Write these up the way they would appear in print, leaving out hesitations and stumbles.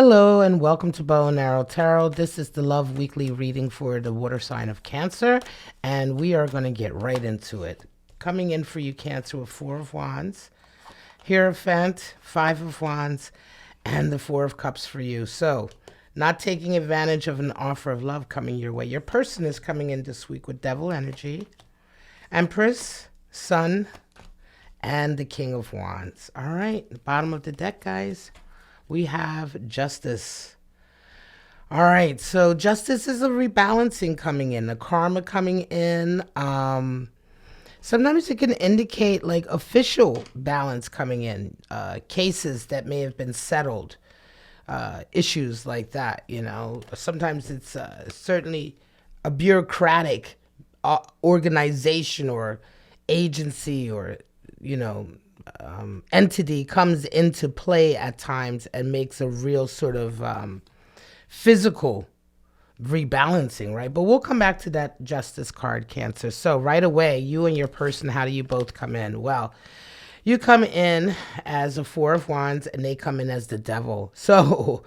Hello and welcome to Bow and Arrow Tarot. This is the Love Weekly reading for the water sign of Cancer, and we are going to get right into it. Coming in for you, Cancer, with Four of Wands, Hierophant, Five of Wands, and the Four of Cups for you. So, not taking advantage of an offer of love coming your way. Your person is coming in this week with Devil energy, Empress, Sun, and the King of Wands. All right, bottom of the deck, guys. We have Justice. All right, so Justice is a rebalancing coming in, a karma coming in. Sometimes it can indicate like official balance coming in, cases that may have been settled, issues like that, you know. Sometimes it's certainly a bureaucratic organization or agency or, you know, entity comes into play at times and makes a real sort of physical rebalancing, right? But we'll come back to that Justice card, Cancer. So right away, you and your person, how do you both come in? Well, you come in as a Four of Wands and they come in as the Devil. So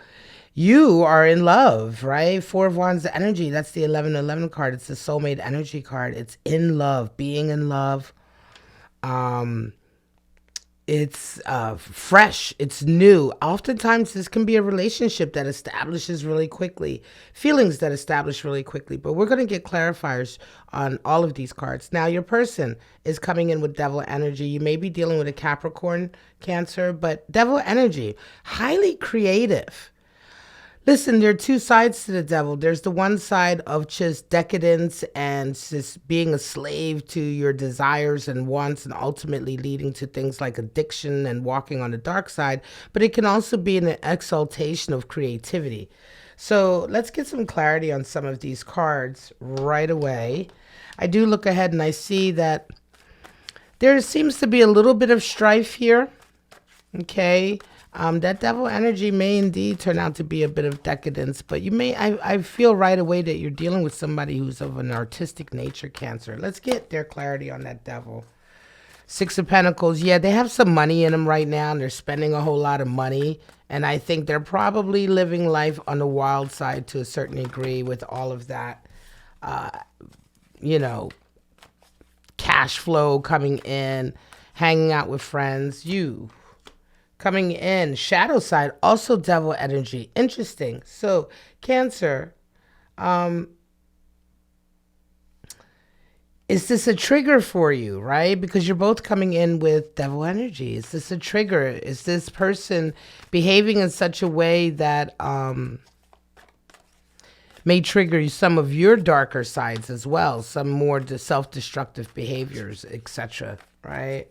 you are in love, right? Four of Wands energy, that's the 1111 card. It's the soulmate energy card. It's in love, being in love. It's fresh, it's new. Oftentimes this can be a relationship that establishes really quickly, feelings that establish really quickly, but we're going to get clarifiers on all of these cards. Now your person is coming in with Devil energy. You may be dealing with a Capricorn, Cancer, but Devil energy, highly creative. Listen, there are two sides to the Devil. There's the one side of just decadence and just being a slave to your desires and wants and ultimately leading to things like addiction and walking on the dark side. But it can also be an exaltation of creativity. So let's get some clarity on some of these cards right away. I do look ahead and I see that there seems to be a little bit of strife here. Okay. That Devil energy may indeed turn out to be a bit of decadence, but you may, I feel right away that you're dealing with somebody who's of an artistic nature, Cancer. Let's get their clarity on that Devil. Six of Pentacles. Yeah, they have some money in them right now, and they're spending a whole lot of money. And I think they're probably living life on the wild side to a certain degree with all of that, you know, cash flow coming in, hanging out with friends. You coming in, shadow side, also Devil energy. Interesting. So, Cancer, is this a trigger for you, right? Because you're both coming in with Devil energy. Is this a trigger? Is this person behaving in such a way that may trigger some of your darker sides as well, some more self-destructive behaviors, etc., right?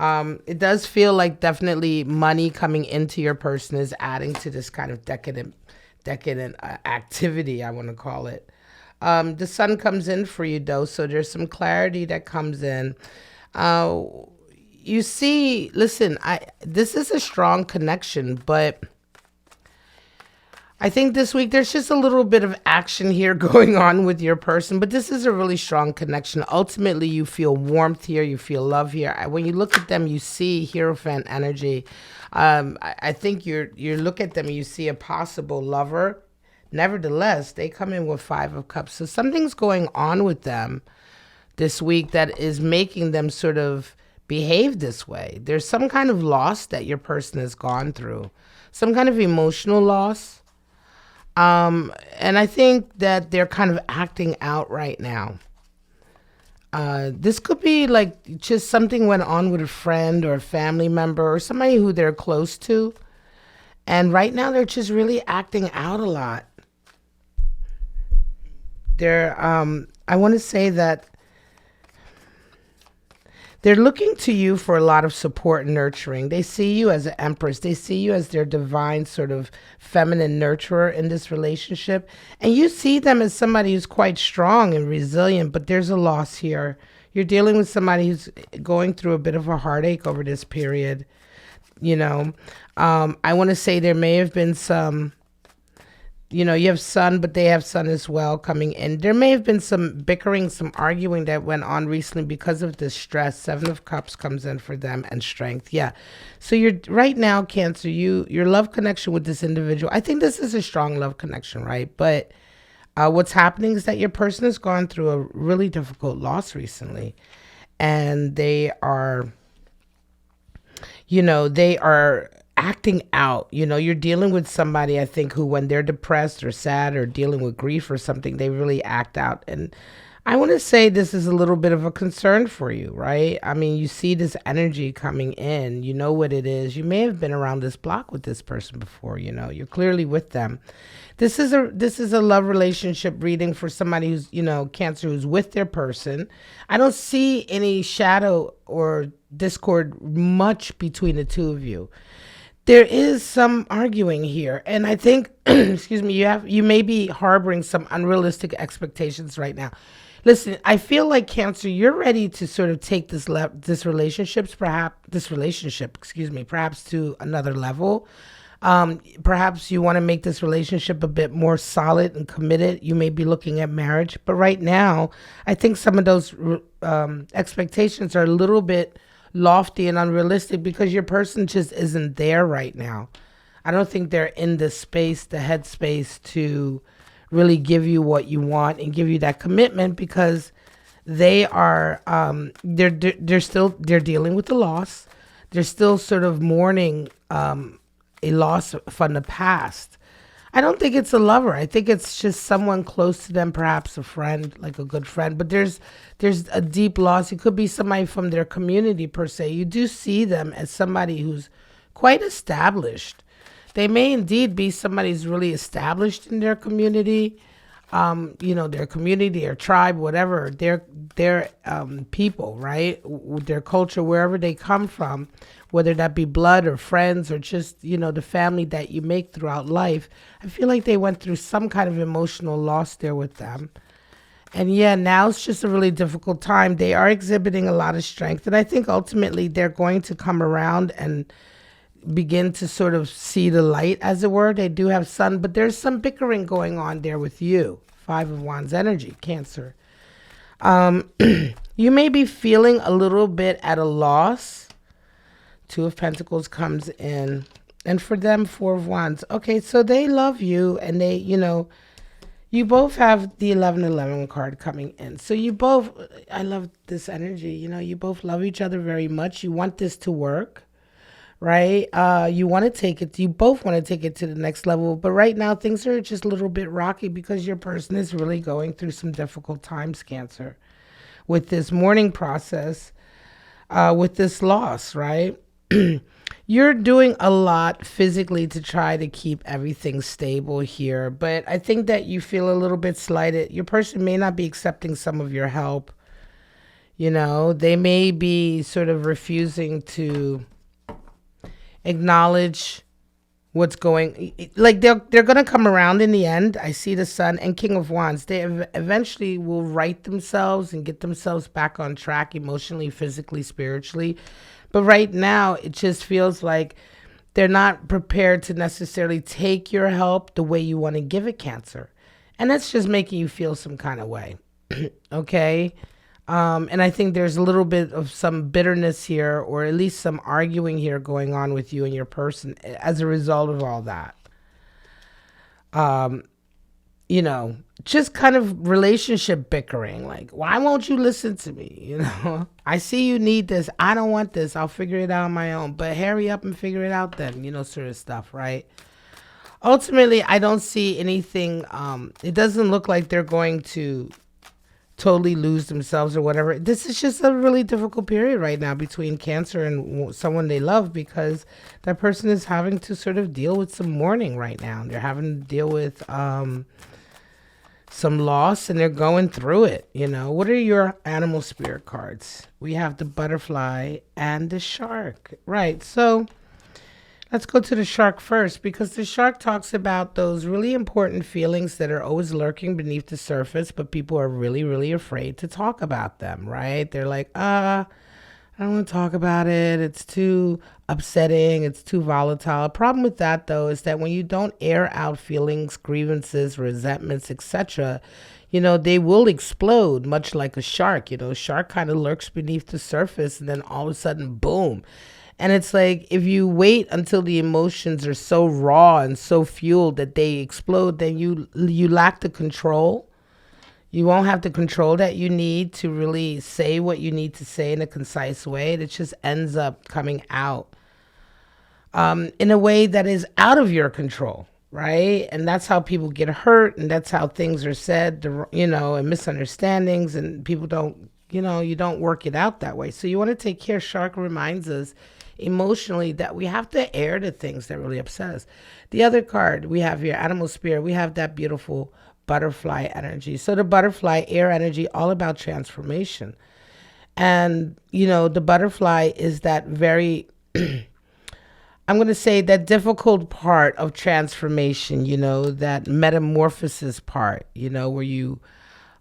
It does feel like definitely money coming into your person is adding to this kind of decadent activity, I want to call it. The Sun comes in for you, though, so there's some clarity that comes in. You see, listen, this is a strong connection, but I think this week there's just a little bit of action here going on with your person, but this is a really strong connection. Ultimately, you feel warmth here, you feel love here. When you look at them, you see Hierophant energy. I think you look at them, you see a possible lover. Nevertheless, they come in with Five of Cups. So something's going on with them this week that is making them sort of behave this way. There's some kind of loss that your person has gone through, some kind of emotional loss. And I think that they're kind of acting out right now. This could be like just something went on with a friend or a family member or somebody who they're close to. And right now they're just really acting out a lot. I want to say that they're looking to you for a lot of support and nurturing. They see you as an empress. They see you as their divine sort of feminine nurturer in this relationship. And you see them as somebody who's quite strong and resilient, but there's a loss here. You're dealing with somebody who's going through a bit of a heartache over this period. You know, I want to say there may have been some You have sun, but they have sun as well coming in. There may have been some bickering, some arguing that went on recently because of this stress. Seven of Cups comes in for them, and strength. Yeah. So you're right now, Cancer, your love connection with this individual. I think this is a strong love connection, right? But what's happening is that your person has gone through a really difficult loss recently, and they are acting out. You're dealing with somebody, I think, who, when they're depressed or sad or dealing with grief or something, they really act out. And I want to say this is a little bit of a concern for you, right? I mean, you see this energy coming in. You know what it is. You may have been around this block with this person before. You're clearly with them. This is a love relationship reading for somebody who's, Cancer, who's with their person. I don't see any shadow or discord much between the two of you. There is some arguing here, and I think excuse me, you may be harboring some unrealistic expectations right now. Listen, I feel like, Cancer, you're ready to sort of take this relationship, excuse me, perhaps to another level. Perhaps you want to make this relationship a bit more solid and committed. You may be looking at marriage, but right now I think some of those expectations are a little bit lofty and unrealistic because your person just isn't there right now. I don't think they're in the space, the headspace, to really give you what you want and give you that commitment, because they're dealing with the loss. They're still sort of mourning a loss from the past. I don't think it's a lover. I think it's just someone close to them, perhaps a friend, like a good friend. But there's a deep loss. It could be somebody from their community per se. You do see them as somebody who's quite established. They may indeed be somebody who's really established in their community, their community or tribe, whatever, their people, right? Their culture, wherever they come from, whether that be blood or friends or just, the family that you make throughout life. I feel like they went through some kind of emotional loss there with them. And yeah, now it's just a really difficult time. They are exhibiting a lot of strength. And I think ultimately they're going to come around and begin to sort of see the light, as it were. They do have sun, but there's some bickering going on there with you. Five of Wands energy, Cancer. You may be feeling a little bit at a loss. Two of Pentacles comes in. And for them, Four of Wands. Okay, so they love you, and they, you both have the 1111 card coming in. So I love this energy. You both love each other very much. You want this to work, right? You both want to take it to the next level. But right now, things are just a little bit rocky because your person is really going through some difficult times, Cancer, with this mourning process, with this loss, right? You're doing a lot physically to try to keep everything stable here, but I think that you feel a little bit slighted. Your person may not be accepting some of your help. They may be sort of refusing to acknowledge what's going, like they're going to come around in the end. I see the Sun and King of Wands. They eventually will right themselves and get themselves back on track emotionally, physically, spiritually. But right now, it just feels like they're not prepared to necessarily take your help the way you want to give it, Cancer. And that's just making you feel some kind of way. Okay? And I think there's a little bit of some bitterness here, or at least some arguing here going on with you and your person as a result of all that. Just kind of relationship bickering, like, why won't you listen to me? I see you need this. I don't want this. I'll figure it out on my own, but hurry up and figure it out then, sort of stuff, right? Ultimately, I don't see anything. It doesn't look like they're going to totally lose themselves or whatever. This is just a really difficult period right now between Cancer and someone they love, because that person is having to sort of deal with some mourning right now. They're having to deal with some loss, and they're going through it. What are your animal spirit cards? We have the butterfly and the shark, right? So let's go to the shark first, because the shark talks about those really important feelings that are always lurking beneath the surface, but people are really, really afraid to talk about them, right? They're like, I I don't want to talk about it. It's too upsetting. It's too volatile. Problem with that, though, is that when you don't air out feelings, grievances, resentments, etc., they will explode, much like a shark. A shark kind of lurks beneath the surface, and then all of a sudden, boom. And it's like if you wait until the emotions are so raw and so fueled that they explode, then you lack the control. You won't have the control that you need to really say what you need to say in a concise way. It just ends up coming out in a way that is out of your control, right? And that's how people get hurt, and that's how things are said, and misunderstandings, and people don't, you don't work it out that way. So you want to take care. Shark reminds us emotionally that we have to air the things that really upset us. The other card we have here, animal spirit, we have that beautiful butterfly energy. So the butterfly, air energy, all about transformation. And, the butterfly is that very, I'm going to say that difficult part of transformation, that metamorphosis part, where you,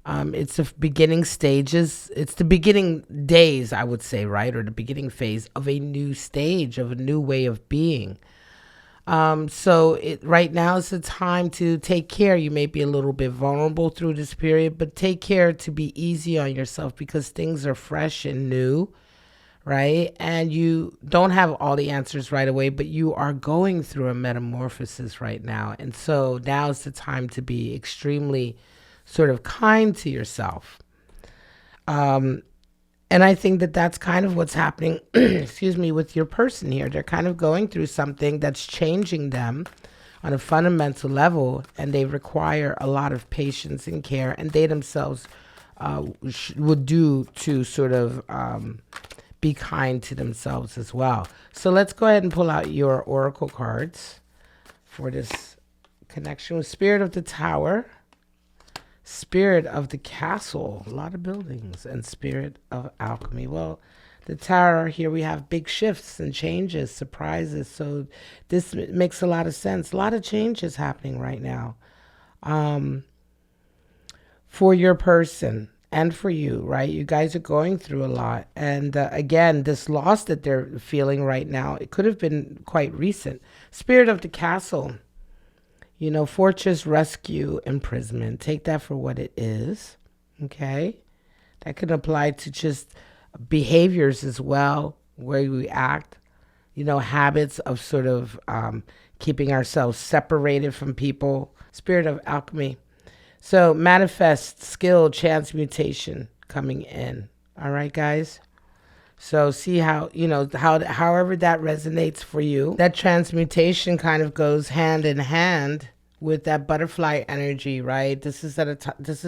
it's the beginning stages, it's the beginning days, I would say, right? Or the beginning phase of a new stage, of a new way of being. So right now is the time to take care. You may be a little bit vulnerable through this period, but take care to be easy on yourself because things are fresh and new, right? And you don't have all the answers right away, but you are going through a metamorphosis right now. And so now is the time to be extremely sort of kind to yourself. And I think that that's kind of what's happening, excuse me, with your person here. They're kind of going through something that's changing them on a fundamental level, and they require a lot of patience and care, and they themselves would do to sort of be kind to themselves as well. So let's go ahead and pull out your oracle cards for this connection with Spirit of the Tower, Spirit of the Castle, a lot of buildings, and Spirit of Alchemy. Well, the Tower, here we have big shifts and changes, surprises. So this makes a lot of sense. A lot of changes happening right now for your person and for you, right? You guys are going through a lot. And again, this loss that they're feeling right now, it could have been quite recent. Spirit of the Castle. Fortress, rescue, imprisonment. Take that for what it is, okay? That can apply to just behaviors as well, where we act, habits of sort of keeping ourselves separated from people. Spirit of alchemy. So manifest, skill, chance, mutation coming in. All right, guys? So see how, however that resonates for you. That transmutation kind of goes hand in hand with that butterfly energy, right? This is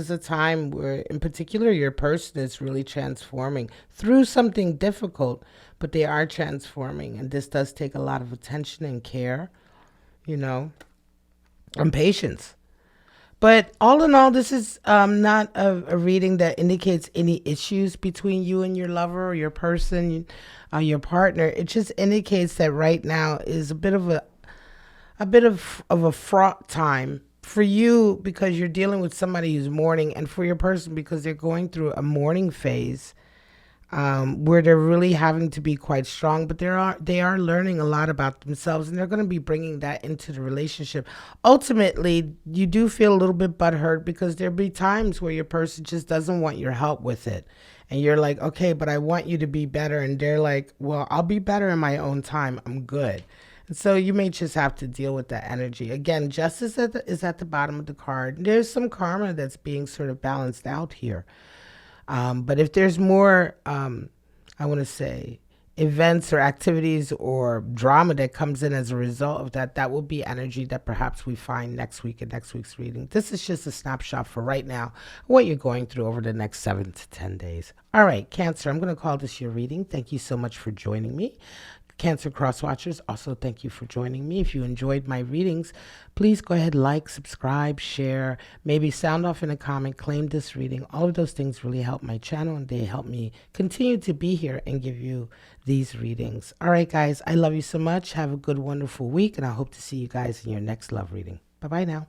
a time where, in particular, your person is really transforming through something difficult, but they are transforming. And this does take a lot of attention and care, and patience. But all in all, this is not a reading that indicates any issues between you and your lover or your person, your partner. It just indicates that right now is a bit of a fraught time for you because you're dealing with somebody who's mourning, and for your person because they're going through a mourning phase where they're really having to be quite strong, but they are learning a lot about themselves, and they're going to be bringing that into the relationship. Ultimately, you do feel a little bit butthurt because there'll be times where your person just doesn't want your help with it, and you're like, okay, but I want you to be better, and they're like, well, I'll be better in my own time. I'm good. And so you may just have to deal with that energy. Again, justice is at the bottom of the card. There's some karma that's being sort of balanced out here. But if there's more, I want to say, events or activities or drama that comes in as a result of that, that will be energy that perhaps we find next week in next week's reading. This is just a snapshot for right now, what you're going through over the next 7 to 10 days. All right, Cancer, I'm going to call this your reading. Thank you so much for joining me. Cancer Crosswatchers, also thank you for joining me. If you enjoyed my readings, please go ahead, like, subscribe, share, maybe sound off in a comment, claim this reading. All of those things really help my channel, and they help me continue to be here and give you these readings. All right, guys, I love you so much. Have a good, wonderful week, and I hope to see you guys in your next love reading. Bye-bye now.